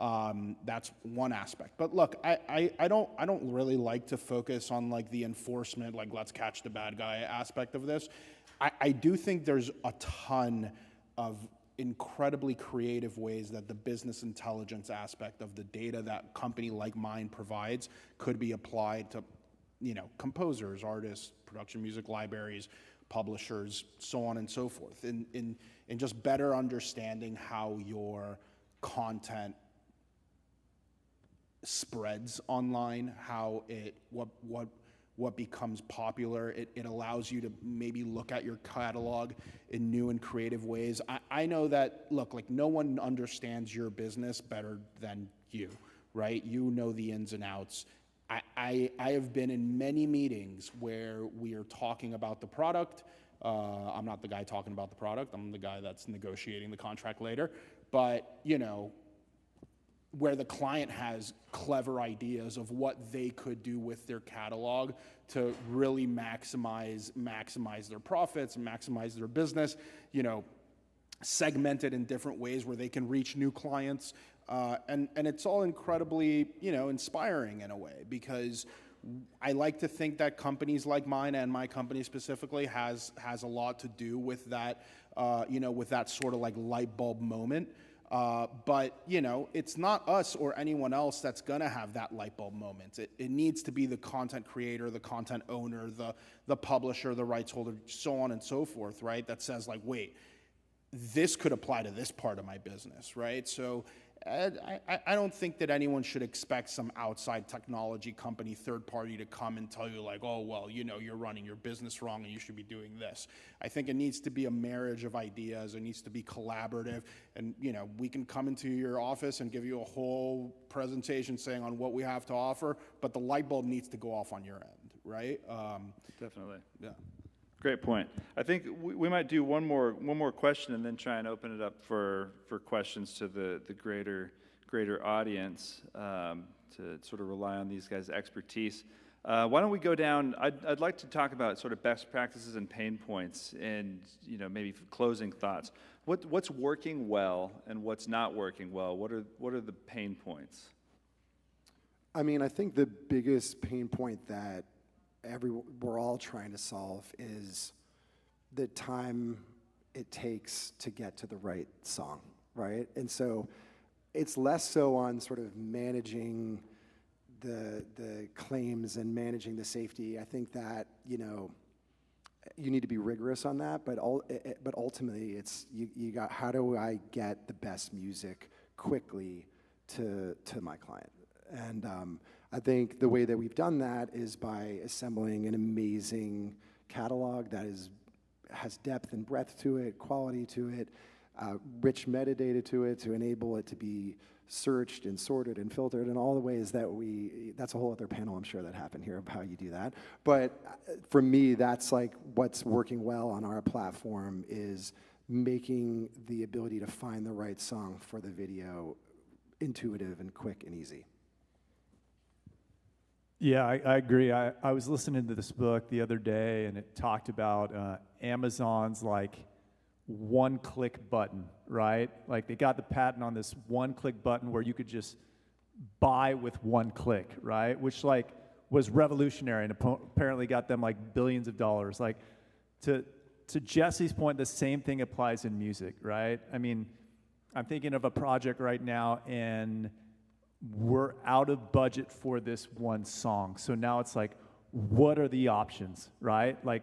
That's one aspect. But look, I don't really like to focus on like the enforcement, like let's catch the bad guy aspect of this. I do think there's a ton of incredibly creative ways that the business intelligence aspect of the data that a company like mine provides could be applied to, composers, artists, production music libraries, publishers, so on and so forth, in just better understanding how your content spreads online, how what becomes popular. It allows you to maybe look at your catalog in new and creative ways. I know that, look, like no one understands your business better than you, right? You know the ins and outs. I have been in many meetings where we are talking about the product. I'm not the guy talking about the product. I'm the guy that's negotiating the contract later. But, where the client has clever ideas of what they could do with their catalog to really maximize their profits and maximize their business, segmented in different ways where they can reach new clients. And it's all incredibly, inspiring in a way, because I like to think that companies like mine, and my company specifically, has a lot to do with that, with that sort of like light bulb moment. But, it's not us or anyone else that's going to have that light bulb moment. It needs to be the content creator, the content owner, the publisher, the rights holder, so on and so forth, right? That says like, wait, this could apply to this part of my business, right? So I don't think that anyone should expect some outside technology company, third party, to come and tell you like, oh, well, you're running your business wrong and you should be doing this. I think it needs to be a marriage of ideas. It needs to be collaborative. And, we can come into your office and give you a whole presentation saying on what we have to offer, but the light bulb needs to go off on your end, right? Definitely. Yeah. Great point. I think we might do one more question and then try and open it up for questions to the greater audience, to sort of rely on these guys' expertise. Why don't we go down? I'd like to talk about sort of best practices and pain points, and maybe closing thoughts. What's working well and what's not working well? What are the pain points? I mean, I think the biggest pain point that we're all trying to solve is the time it takes to get to the right song, right? And so it's less so on sort of managing the claims and managing the safety. I think that, you need to be rigorous on that, but ultimately it's you got, how do I get the best music quickly to my client? And I think the way that we've done that is by assembling an amazing catalog that has depth and breadth to it, quality to it, rich metadata to it, to enable it to be searched and sorted and filtered in all the ways that that's a whole other panel, I'm sure, that happened here of how you do that. But for me, that's like what's working well on our platform, is making the ability to find the right song for the video intuitive and quick and easy. Yeah, I agree. I was listening to this book the other day, and it talked about Amazon's like one-click button, right? Like they got the patent on this one-click button where you could just buy with one click, right? Which like was revolutionary and apparently got them like billions of dollars. Like to Jesse's point, the same thing applies in music, right? I mean, I'm thinking of a project right now, and we're out of budget for this one song. So now it's like, what are the options, right? Like,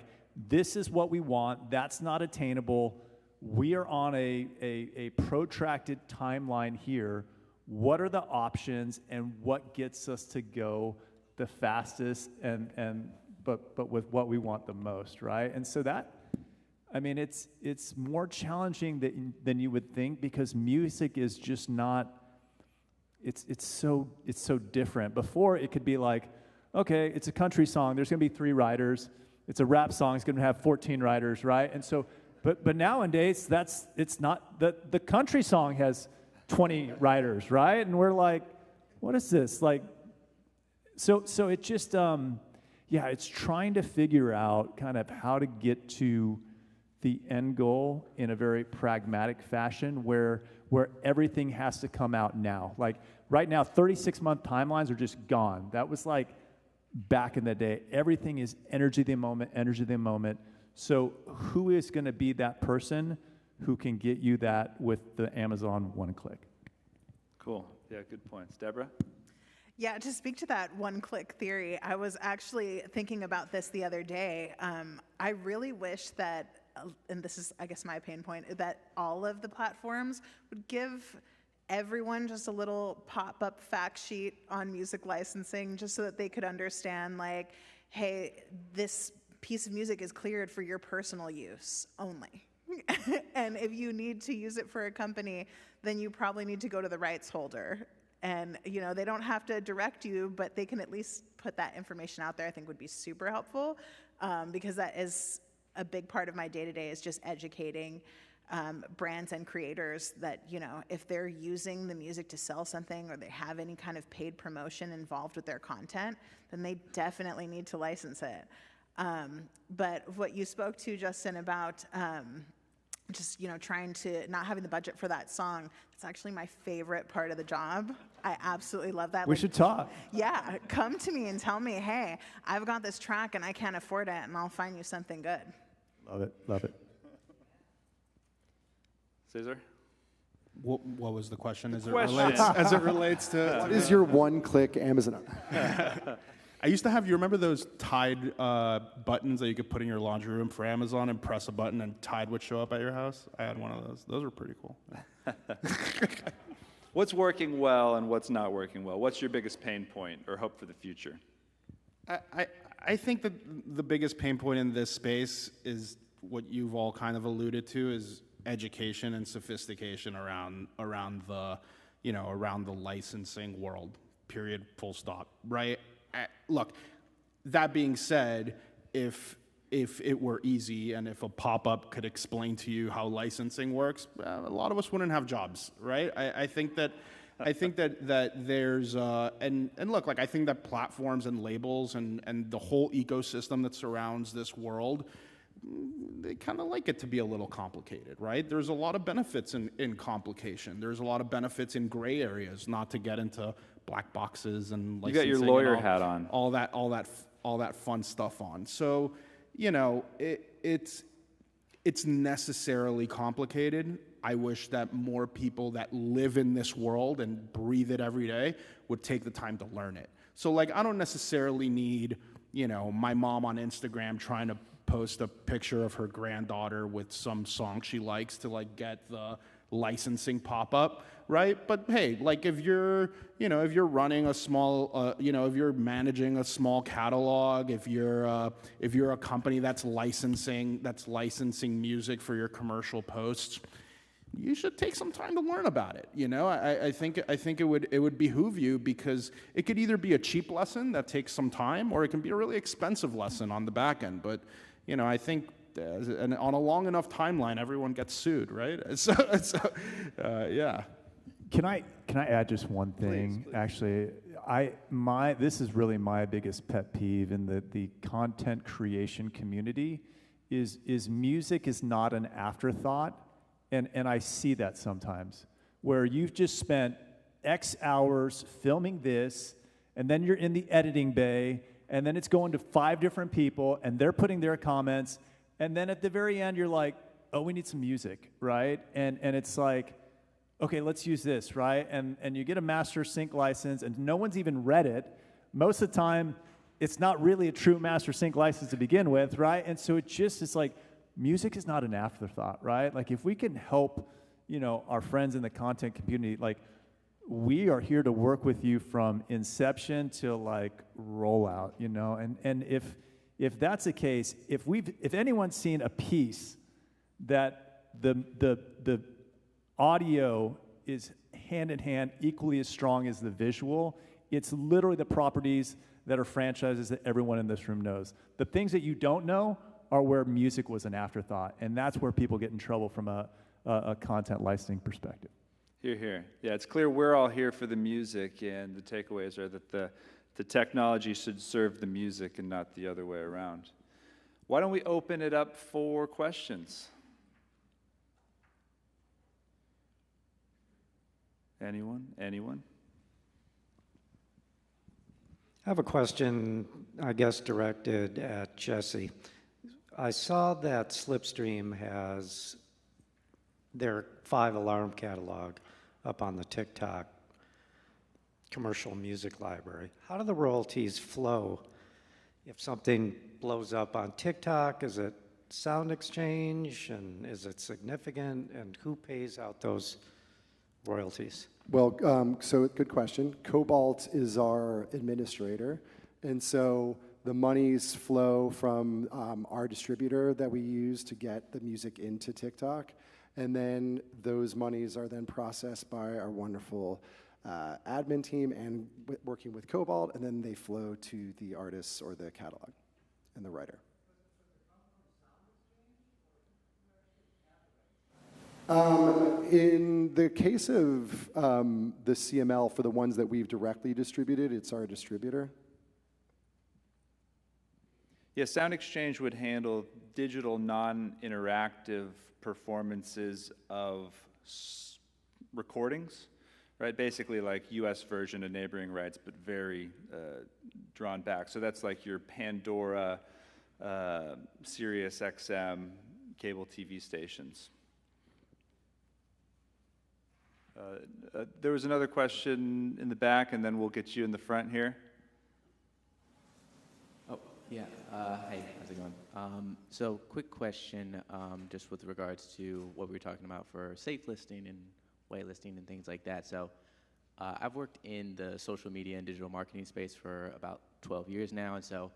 this is what we want. That's not attainable. We are on a protracted timeline here. What are the options, and what gets us to go the fastest but with what we want the most, right? And so that, I mean, it's more challenging than you would think, because music is just not, it's so different. Before, it could be like, okay, it's a country song, there's gonna be 3 writers. It's a rap song, it's gonna have 14 writers, right? And so, but nowadays, it's not, the country song has 20 writers, right? And we're like, what is this? Like, so it just, it's trying to figure out kind of how to get to the end goal in a very pragmatic fashion, where where everything has to come out now. Like right now, 36-month timelines are just gone. That was like back in the day. Everything is energy of the moment, energy of the moment. So who is going to be that person who can get you that with the Amazon one-click? Cool. Yeah, good points. Deborah? Yeah, to speak to that one-click theory, I was actually thinking about this the other day. I really wish that, and this is, I guess, my pain point, that all of the platforms would give everyone just a little pop-up fact sheet on music licensing, just so that they could understand, like, hey, this piece of music is cleared for your personal use only. And if you need to use it for a company, then you probably need to go to the rights holder. And, you know, they don't have to direct you, but they can at least put that information out there. I think would be super helpful, because that is a big part of my day-to-day, is just educating brands and creators that, you know, if they're using the music to sell something, or they have any kind of paid promotion involved with their content, then they definitely need to license it. But what you spoke to, Justin, about just, you know, trying to not having the budget for that song, it's actually my favorite part of the job. I absolutely love that. We should talk. Yeah, come to me and tell me, hey, I've got this track and I can't afford it, and I'll find you something good. Love it, love it. Cesar? What was the question as question. as it relates to? What is your one-click Amazon? I used to have, you remember those Tide buttons that you could put in your laundry room for Amazon and press a button and Tide would show up at your house? I had one of those. Those were pretty cool. What's working well and what's not working well? What's your biggest pain point or hope for the future? I think that the biggest pain point in this space is what you've all kind of alluded to, is education and sophistication around the, you know, around the licensing world, period, full stop, right? Look, that being said, if it were easy and if a pop-up could explain to you how licensing works, a lot of us wouldn't have jobs, right? I think that there's and look, like, I think that platforms and labels and the whole ecosystem that surrounds this world, they kind of like it to be a little complicated, right? There's a lot of benefits in complication. There's a lot of benefits in gray areas, not to get into black boxes and You got your licensing lawyer and hat on. all that fun stuff on. So, you know, it's necessarily complicated. I wish that more people that live in this world and breathe it every day would take the time to learn it. So, like, I don't necessarily need, you know, my mom on Instagram trying to post a picture of her granddaughter with some song she likes to, like, get the licensing pop-up, right? But hey, like, if you're running a small, if you're managing a small catalog, if you're a company that's licensing music for your commercial posts, you should take some time to learn about it. You know, I think it would behoove you, because it could either be a cheap lesson that takes some time, or it can be a really expensive lesson on the back end. But, you know, I think and on a long enough timeline, everyone gets sued, right? So yeah. Can I add just one thing? Please. Actually, this is really my biggest pet peeve in the content creation community is music is not an afterthought, and I see that sometimes, where you've just spent X hours filming this, and then you're in the editing bay, and then it's going to 5 different people, and they're putting their comments, and then at the very end, you're like, oh, we need some music, right? And it's like, okay, let's use this, right? And you get a master sync license, and no one's even read it. Most of the time, it's not really a true master sync license to begin with, right? And so it's like, music is not an afterthought, right? Like, if we can help, you know, our friends in the content community, like, we are here to work with you from inception to, like, rollout, you know? And if that's the case, if anyone's seen a piece that the audio is hand in hand equally as strong as the visual, it's literally the properties that are franchises that everyone in this room knows. The things that you don't know are where music was an afterthought, and that's where people get in trouble from a content licensing perspective. Hear, hear. Yeah, it's clear we're all here for the music, and the takeaways are that the technology should serve the music and not the other way around. Why don't we open it up for questions? Anyone? Anyone? I have a question, I guess, directed at Jesse. I saw that Slipstream has their 5-alarm catalog up on the TikTok commercial music library. How do the royalties flow if something blows up on TikTok? Is it Sound Exchange, and is it significant, and who pays out those royalties? Well, so good question. Cobalt is our administrator, and so the monies flow from our distributor that we use to get the music into TikTok, and then those monies are then processed by our wonderful admin team and working with Cobalt, and then they flow to the artists or the catalog and the writer. In the case of the CML, for the ones that we've directly distributed, it's our distributor. Yeah, Sound Exchange would handle digital non-interactive performances of recordings, right? Basically like US version of neighboring rights, but very drawn back. So that's like your Pandora, Sirius XM, cable TV stations. There was another question in the back, and then we'll get you in the front here. Oh, yeah. Hi, how's it going? So quick question, just with regards to what we were talking about for safe listing and whitelisting and things like that. So I've worked in the social media and digital marketing space for about 12 years now, and so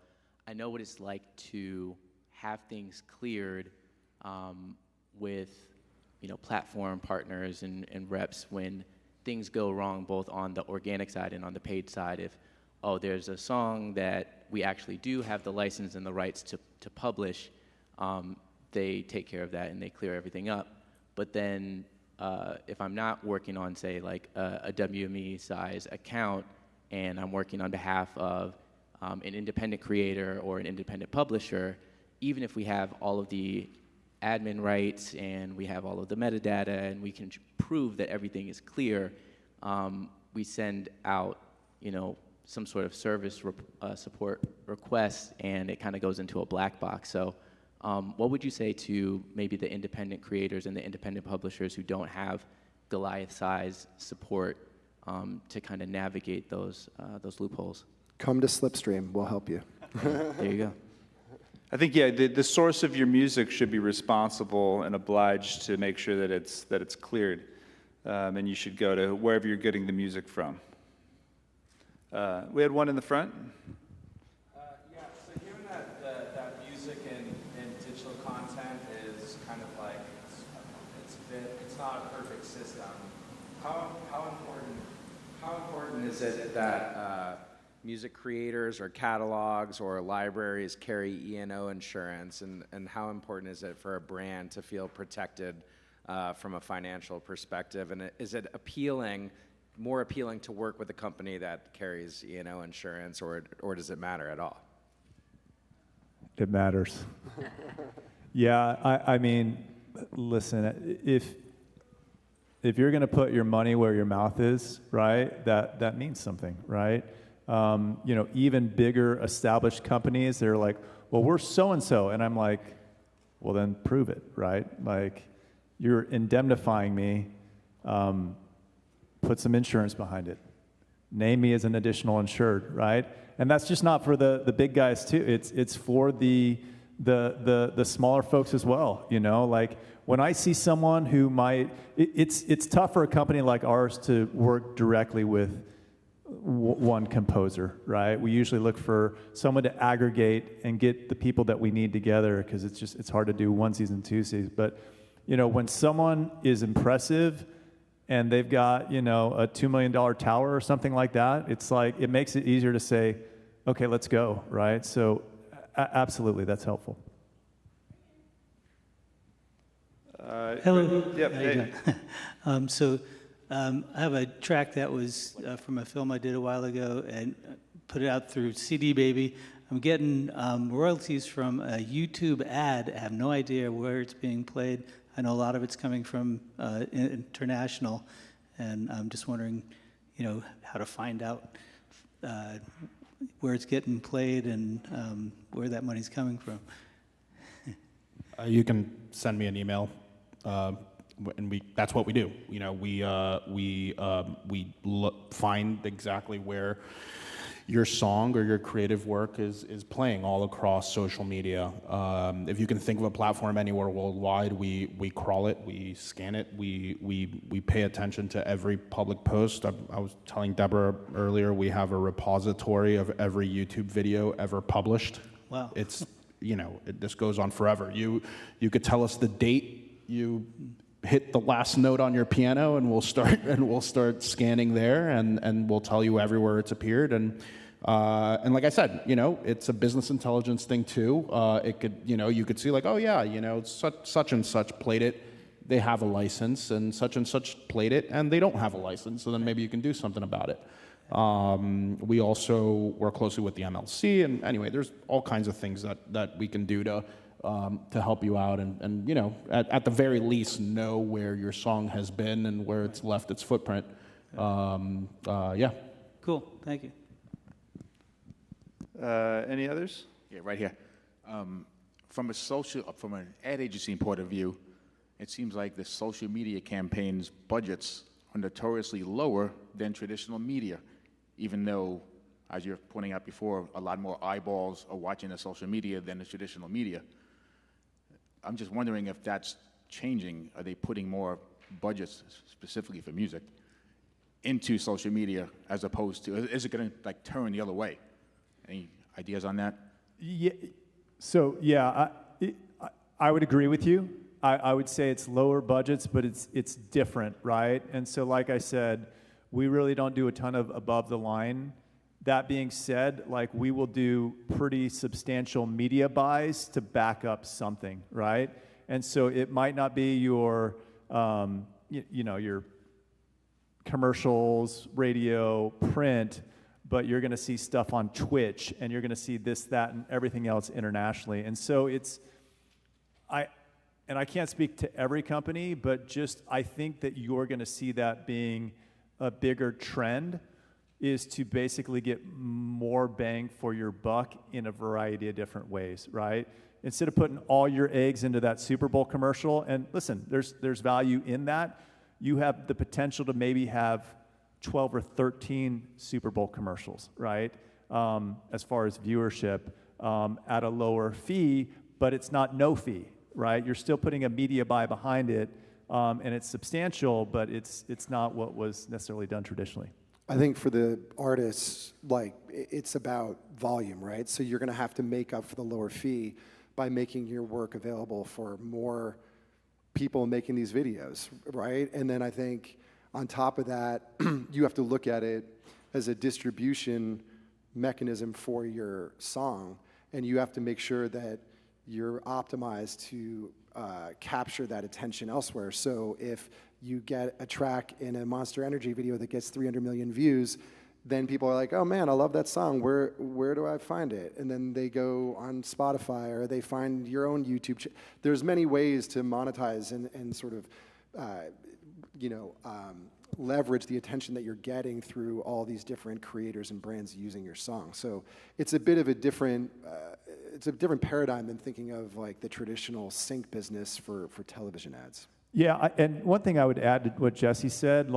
I know what it's like to have things cleared with platform partners and reps when things go wrong, both on the organic side and on the paid side. If, oh, there's a song that we actually do have the license and the rights to publish, they take care of that and they clear everything up. But then if I'm not working on, say, like a WME size account, and I'm working on behalf of an independent creator or an independent publisher, even if we have all of the admin rights and we have all of the metadata and we can prove that everything is clear, we send out, some sort of service support request, and it kind of goes into a black box. So what would you say to maybe the independent creators and the independent publishers who don't have Goliath-size support to kind of navigate those loopholes? Come to Slipstream, we'll help you. There you go. I think, yeah, the source of your music should be responsible and obliged to make sure that it's cleared, and you should go to wherever you're getting the music from. We had one in the front. Yeah, so given that music and digital content is kind of like, it's not a perfect system, how important is it that music creators or catalogs or libraries carry E&O insurance, and how important is it for a brand to feel protected from a financial perspective? And is it more appealing to work with a company that carries E&O insurance, or does it matter at all? It matters. Yeah, I mean, listen, if you're going to put your money where your mouth is, right, that means something, right? Even bigger established companies, they're like, well, we're so-and-so. And I'm like, well, then prove it, right? Like, you're indemnifying me. Put some insurance behind it. Name me as an additional insured, right? And that's just not for the big guys too. It's for the smaller folks as well. Like when I see someone who it's tough for a company like ours to work directly with one composer, right? We usually look for someone to aggregate and get the people that we need together, because it's hard to do onesies and twosies. But when someone is impressive and they've got a $2 million tower or something like that, it's like it makes it easier to say, okay, let's go, right? So absolutely, that's helpful. Hello. Yep. How you doing? I have a track that was from a film I did a while ago and put it out through CD Baby. I'm getting royalties from a YouTube ad. I have no idea where it's being played. I know a lot of it's coming from international. and I'm just wondering, how to find out where it's getting played and where that money's coming from. You can send me an email, and that's what we do. We find exactly where your song or your creative work is playing all across social media. If you can think of a platform anywhere worldwide, we crawl it, we scan it, we pay attention to every public post. I was telling Deborah earlier, we have a repository of every YouTube video ever published. Wow. It's, this goes on forever. You could tell us the date you hit the last note on your piano, and we'll start scanning there, and we'll tell you everywhere it's appeared. And like I said, it's a business intelligence thing too. It could, you could see like, oh yeah, such and such played it, they have a license, and such played it, and they don't have a license. So then maybe you can do something about it. We also work closely with the MLC, and anyway, there's all kinds of things that we can do to help you out, and at the very least, know where your song has been and where it's left its footprint. Yeah. Cool. Thank you. Any others? Yeah, right here. From an ad agency point of view, it seems like the social media campaigns budgets are notoriously lower than traditional media, even though, as you're pointing out before, a lot more eyeballs are watching the social media than the traditional media. I'm just wondering if that's changing. Are they putting more budgets specifically for music into social media as opposed to, is it going to turn the other way? Any ideas on that? Yeah. So yeah, I would agree with you. I would say it's lower budgets, but it's different, right? And so, like I said, we really don't do a ton of above the line. That being said, we will do pretty substantial media buys to back up something, right? And so it might not be your, your commercials, radio, print, but you're going to see stuff on Twitch, and you're going to see this, that, and everything else internationally. And so I can't speak to every company, but I think that you're going to see that being a bigger trend, is to basically get more bang for your buck in a variety of different ways, right? Instead of putting all your eggs into that Super Bowl commercial, and listen, there's value in that, you have the potential to maybe have 12 or 13 Super Bowl commercials, right? As far as viewership, at a lower fee, but it's not no fee, right? You're still putting a media buy behind it, and it's substantial, but it's not what was necessarily done traditionally. I think for the artists, it's about volume, right? So you're going to have to make up for the lower fee by making your work available for more people making these videos, right? And then I think on top of that, you have to look at it as a distribution mechanism for your song, and you have to make sure that you're optimized to capture that attention elsewhere. So if you get a track in a Monster Energy video that gets 300 million views, then people are like, oh man, I love that song, where do I find it? And then they go on Spotify, or they find your own YouTube. There's many ways to monetize and sort of, leverage the attention that you're getting through all these different creators and brands using your song. So it's a bit of a different, paradigm than thinking of the traditional sync business for television ads. Yeah, and one thing I would add to what Jesse said,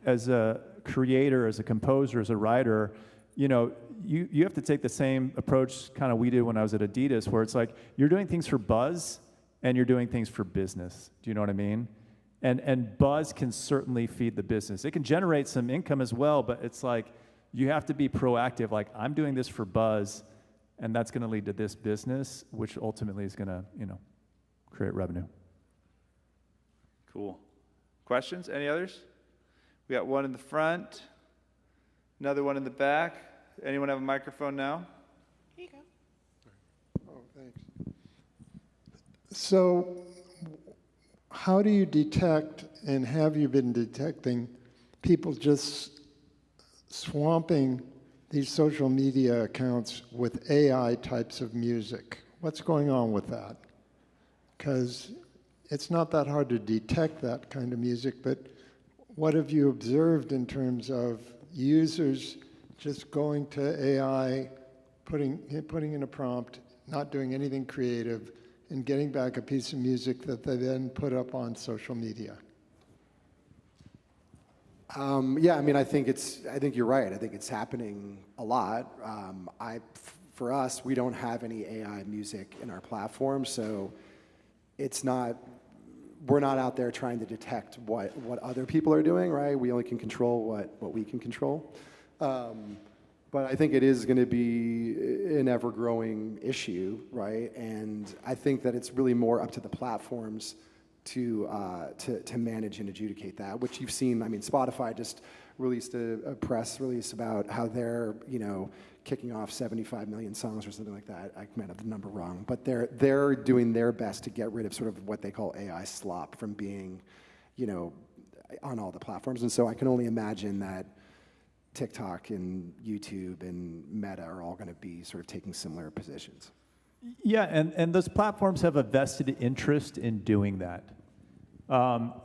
as a creator, as a composer, as a writer, you have to take the same approach kind of we did when I was at Adidas, where it's you're doing things for buzz and you're doing things for business. Do you know what I mean? And buzz can certainly feed the business. It can generate some income as well, but it's you have to be proactive. I'm doing this for buzz, and that's going to lead to this business, which ultimately is going to, create revenue. Cool. Questions? Any others? We got one in the front, another one in the back. Anyone have a microphone now? Here you go. Oh, thanks. So, how do you detect, and have you been detecting, people just swamping these social media accounts with AI types of music? What's going on with that? Because it's not that hard to detect that kind of music, but what have you observed in terms of users just going to AI, putting in a prompt, not doing anything creative, and getting back a piece of music that they then put up on social media? Yeah, I mean, I think you're right. I think it's happening a lot. For us, we don't have any AI music in our platform, so we're not out there trying to detect what other people are doing, right? We only can control what we can control. But I think it is going to be an ever-growing issue, right? And I think that it's really more up to the platforms to manage and adjudicate that, which you've seen. I mean, Spotify just released a press release about how they're, kicking off 75 million songs or something like that. I might have the number wrong, but they're doing their best to get rid of sort of what they call AI slop from being, on all the platforms. And so I can only imagine that TikTok and YouTube and Meta are all going to be sort of taking similar positions. Yeah, and those platforms have a vested interest in doing that.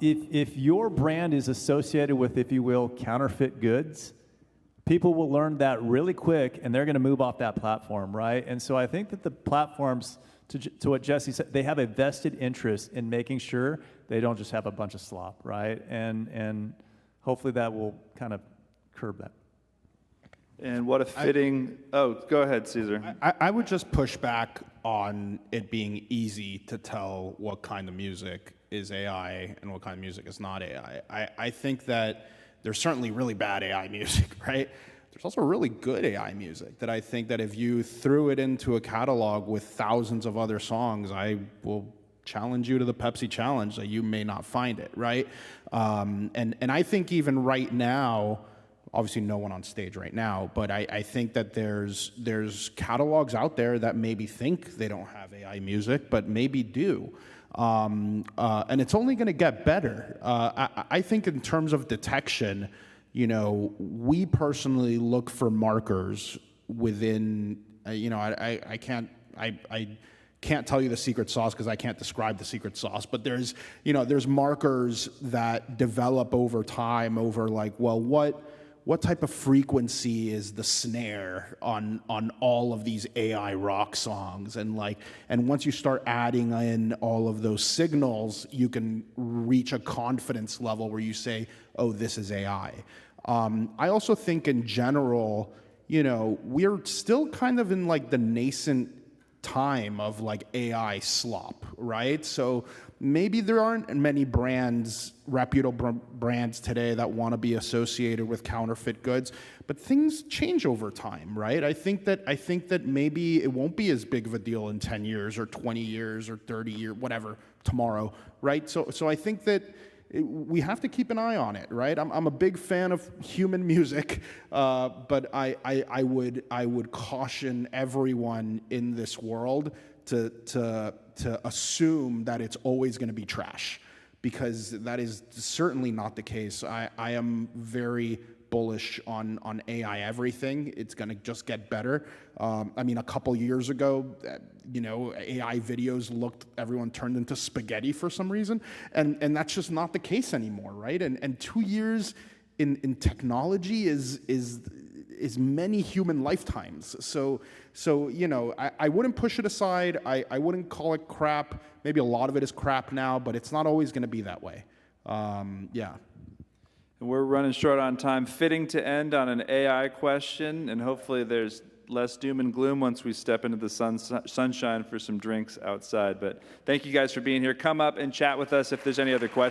If your brand is associated with, if you will, counterfeit goods, people will learn that really quick, and they're going to move off that platform, right? And so I think that the platforms, to what Jesse said, they have a vested interest in making sure they don't just have a bunch of slop, right? And hopefully that will kind of curb that. And what a fitting, go ahead, Caesar. I would just push back on it being easy to tell what kind of music is AI and what kind of music is not AI. I think that there's certainly really bad AI music, right? There's also really good AI music that I think that if you threw it into a catalog with thousands of other songs, I will challenge you to the Pepsi challenge that you may not find it, right? And I think even right now, obviously no one on stage right now, but I think that there's catalogs out there that maybe think they don't have AI music, but maybe do. And it's only going to get better. I think in terms of detection, we personally look for markers within, I can't tell you the secret sauce because I can't describe the secret sauce, but there's markers that develop over time over like, well, what type of frequency is the snare on all of these AI rock songs? And once you start adding in all of those signals, you can reach a confidence level where you say, oh, this is AI. I also think in general, we're still kind of in like the nascent time of like AI slop, right? So maybe there aren't many brands, reputable brands today that want to be associated with counterfeit goods, but things change over time, right? I think that maybe it won't be as big of a deal in 10 years or 20 years or 30 years, whatever, tomorrow, right? So I think that we have to keep an eye on it, right? I'm a big fan of human music, but I would caution everyone in this world to assume that it's always going to be trash, because that is certainly not the case. I am very bullish on AI everything. It's going to just get better. I mean, a couple years ago, AI videos everyone turned into spaghetti for some reason, and that's just not the case anymore, right? And 2 years in technology is many human lifetimes. So I wouldn't push it aside. I wouldn't call it crap. Maybe a lot of it is crap now, but it's not always going to be that way. Yeah. And we're running short on time. Fitting to end on an AI question, and hopefully there's less doom and gloom once we step into the sunshine for some drinks outside. But thank you guys for being here. Come up and chat with us if there's any other questions.